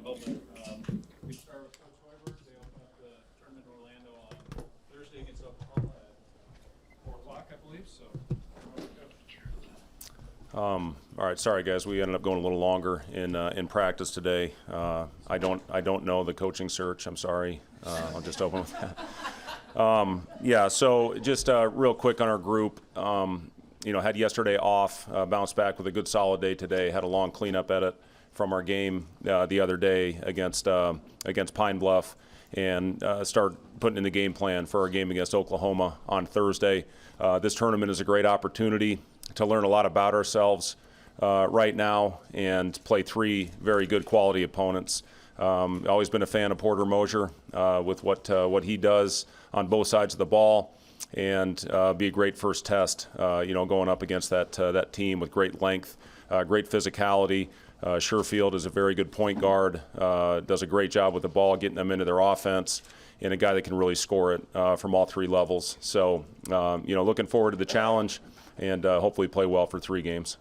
Well, we start with Coach Hoiberg. They open up the tournament in Orlando on Thursday against Oklahoma at 4 o'clock, I believe. So, all right, sorry guys, we ended up going a little longer in practice today. I don't know the coaching search. I'm sorry. I'll just open with that. Yeah, so just real quick on our group. Had yesterday off, bounced back with a good solid day today. Had a long cleanup edit from our game the other day against Pine Bluff, and start putting in the game plan for our game against Oklahoma on Thursday. This tournament is a great opportunity to learn a lot about ourselves right now and play three very good quality opponents. Always been a fan of Porter Mosier with what he does on both sides of the ball, and be a great first test. Going up against that team with great length, great physicality. Sherfield is a very good point guard. Does a great job with the ball, getting them into their offense, and a guy that can really score it from all three levels. So, looking forward to the challenge, and hopefully play well for 3 games.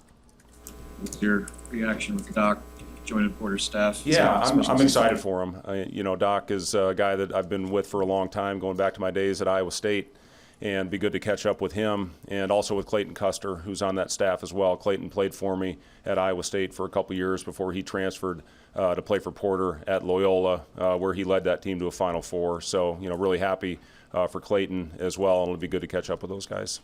What's your reaction with Doc joining Porter's staff? Yeah, I'm excited for him. Doc is a guy that I've been with for a long time, going back to my days at Iowa State, and be good to catch up with him, and also with Clayton Custer, who's on that staff as well. Clayton played for me at Iowa State for a couple years before he transferred to play for Porter at Loyola, where he led that team to a Final Four. So, really happy for Clayton as well, and it'll be good to catch up with those guys.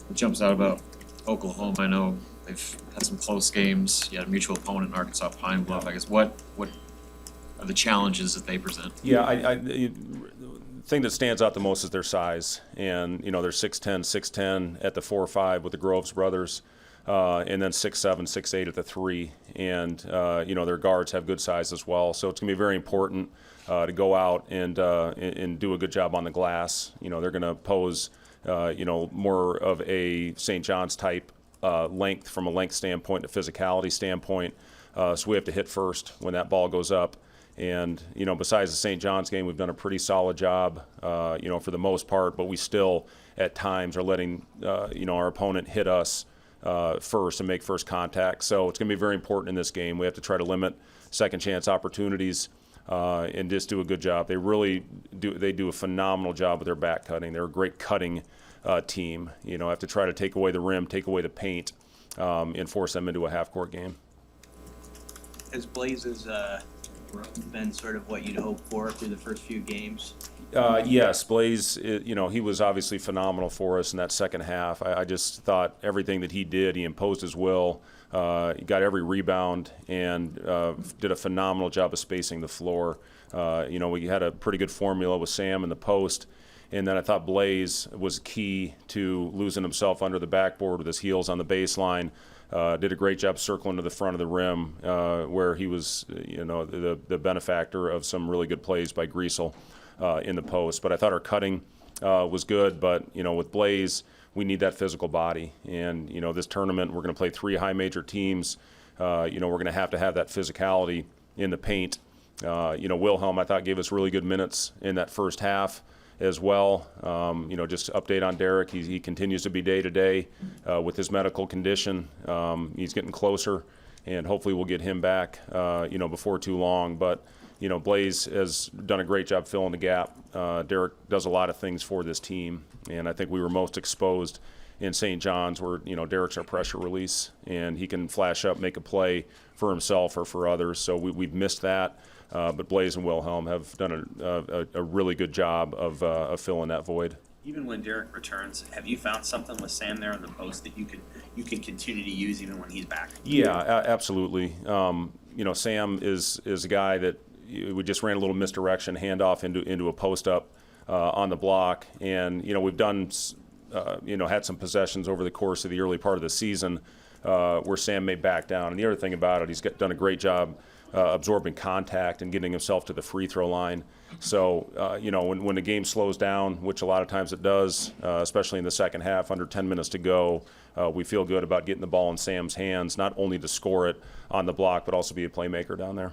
What jumps out about Oklahoma? I know they've had some close games. You had a mutual opponent in Arkansas, Pine Bluff. I guess what are the challenges that they present? Yeah, the thing that stands out the most is their size, and they're 6'10" at the 4-5 with the Groves brothers, and then 6'7", 6'8" at the 3, and their guards have good size as well. So it's gonna be very important to go out and do a good job on the glass. They're gonna pose more of a St. John's type length from a length standpoint, a physicality standpoint. So we have to hit first when that ball goes up. And, besides the St. John's game, we've done a pretty solid job, for the most part, but we still at times are letting, our opponent hit us first and make first contact. So it's going to be very important in this game. We have to try to limit second chance opportunities and just do a good job. They really do a phenomenal job with their back cutting. They're a great cutting team. Have to try to take away the rim, take away the paint, and force them into a half-court game. Has Blaze's been sort of what you'd hope for through the first few games? Yes, Blaze, he was obviously phenomenal for us in that second half. I just thought everything that he did, he imposed his will, he got every rebound, and did a phenomenal job of spacing the floor. We had a pretty good formula with Sam in the post, and then I thought Blaze was key to losing himself under the backboard with his heels on the baseline. Did a great job circling to the front of the rim, where he was, the benefactor of some really good plays by Griesel in the post. But I thought our cutting was good. But with Blaze, we need that physical body. And this tournament, we're going to play 3 high major teams. We're going to have that physicality in the paint. Wilhelm, I thought, gave us really good minutes in that first half as well. Just update on Derek. He continues to be day to day with his medical condition. He's getting closer, and hopefully we'll get him back, before too long. But, Blaze has done a great job filling the gap. Derek does a lot of things for this team, and I think we were most exposed in St. John's, where, Derek's our pressure release, and he can flash up, make a play for himself or for others. So we've missed that. But Blaze and Wilhelm have done a really good job of filling that void. Even when Derek returns, have you found something with Sam there in the post that you can continue to use even when he's back? Yeah, absolutely. Sam is a guy that we just ran a little misdirection handoff into a post up on the block, and we've done had some possessions over the course of the early part of the season where Sam may back down. And the other thing about it, he's done a great job absorbing contact and getting himself to the free throw line. So, when the game slows down, which a lot of times it does, especially in the second half, under 10 minutes to go, we feel good about getting the ball in Sam's hands, not only to score it on the block, but also be a playmaker down there.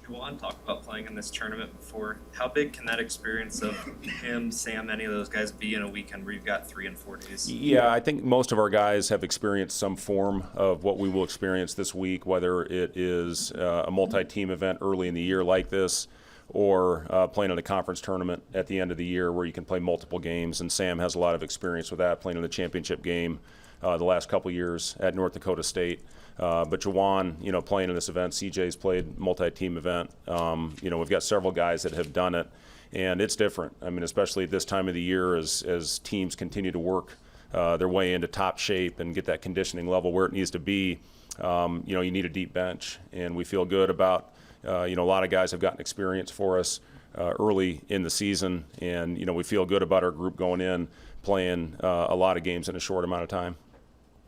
Juwan talked about playing in this tournament before. How big can that experience of him, Sam, any of those guys be in a weekend where you've got 3 and 4 days? Yeah, I think most of our guys have experienced some form of what we will experience this week, whether it is a multi-team event early in the year like this, or playing in a conference tournament at the end of the year where you can play multiple games. And Sam has a lot of experience with that, playing in the championship game the last couple years at North Dakota State. But Juwan, playing in this event, CJ's played multi-team event. We've got several guys that have done it, and it's different. I mean, especially at this time of the year as teams continue to work their way into top shape and get that conditioning level where it needs to be. You need a deep bench, and we feel good about, a lot of guys have gotten experience for us early in the season, and, we feel good about our group going in, playing a lot of games in a short amount of time.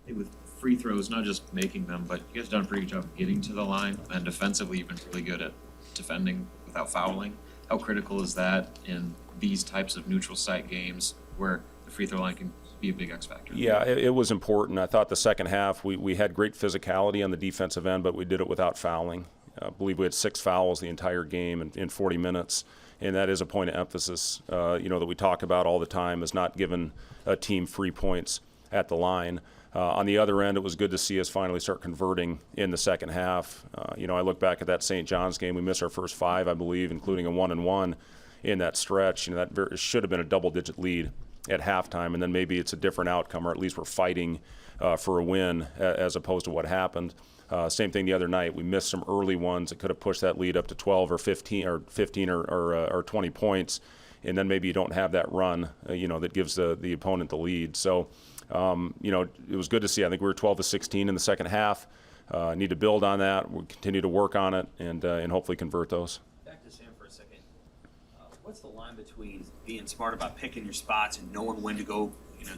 With free throws, not just making them, but you guys have done a pretty good job of getting to the line, and defensively you've been really good at defending without fouling. How critical is that in these types of neutral site games where the free throw line can be a big X factor? Yeah, it was important. I thought the second half we had great physicality on the defensive end, but we did it without fouling. I believe we had 6 fouls the entire game in 40 minutes, and that is a point of emphasis, that we talk about all the time, is not giving a team free points at the line. On the other end, it was good to see us finally start converting in the second half. I look back at that St. John's game. We missed our first 5, I believe, including a 1-and-1 in that stretch. That should have been a double-digit lead at halftime, and then maybe it's a different outcome, or at least we're fighting for a win as opposed to what happened. Same thing the other night. We missed some early ones that could have pushed that lead up to 12 or 15 or 20 points, and then maybe you don't have that run, that gives the opponent the lead. So. It was good to see. I think we were 12-16 in the second half. Need to build on that. We'll continue to work on it and hopefully convert those. Back to Sam for a second. What's the line between being smart about picking your spots and knowing when to go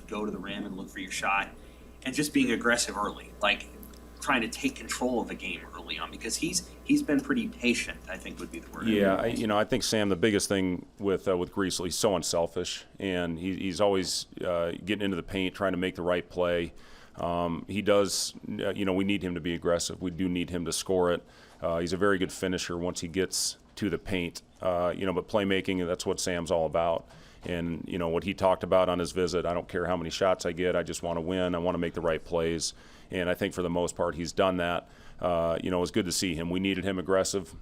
to the rim and look for your shot, and just being aggressive early, like trying to take control of the game early on? Because he's been pretty patient, I think would be the word. Yeah, I think, Sam, the biggest thing with Greasley, he's so unselfish, and he's always getting into the paint, trying to make the right play. He does, we need him to be aggressive. We do need him to score it. He's a very good finisher once he gets to the paint. But playmaking, that's what Sam's all about. And, what he talked about on his visit, I don't care how many shots I get, I just want to win. I want to make the right plays. And I think for the most part he's done that. It was good to see him. We needed him aggressive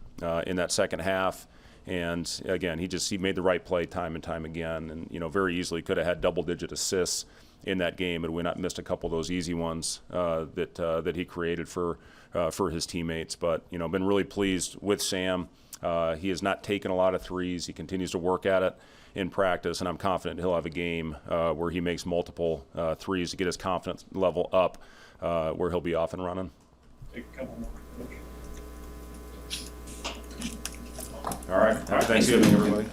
in that second half. And, again, he made the right play time and time again. And, very easily could have had double-digit assists in that game had we not missed a couple of those easy ones that he created for his teammates. But, been really pleased with Sam. He has not taken a lot of threes. He continues to work at it in practice, and I'm confident he'll have a game where he makes multiple threes to get his confidence level up, where he'll be off and running. Take a couple more. All right. Happy Thanksgiving, everybody.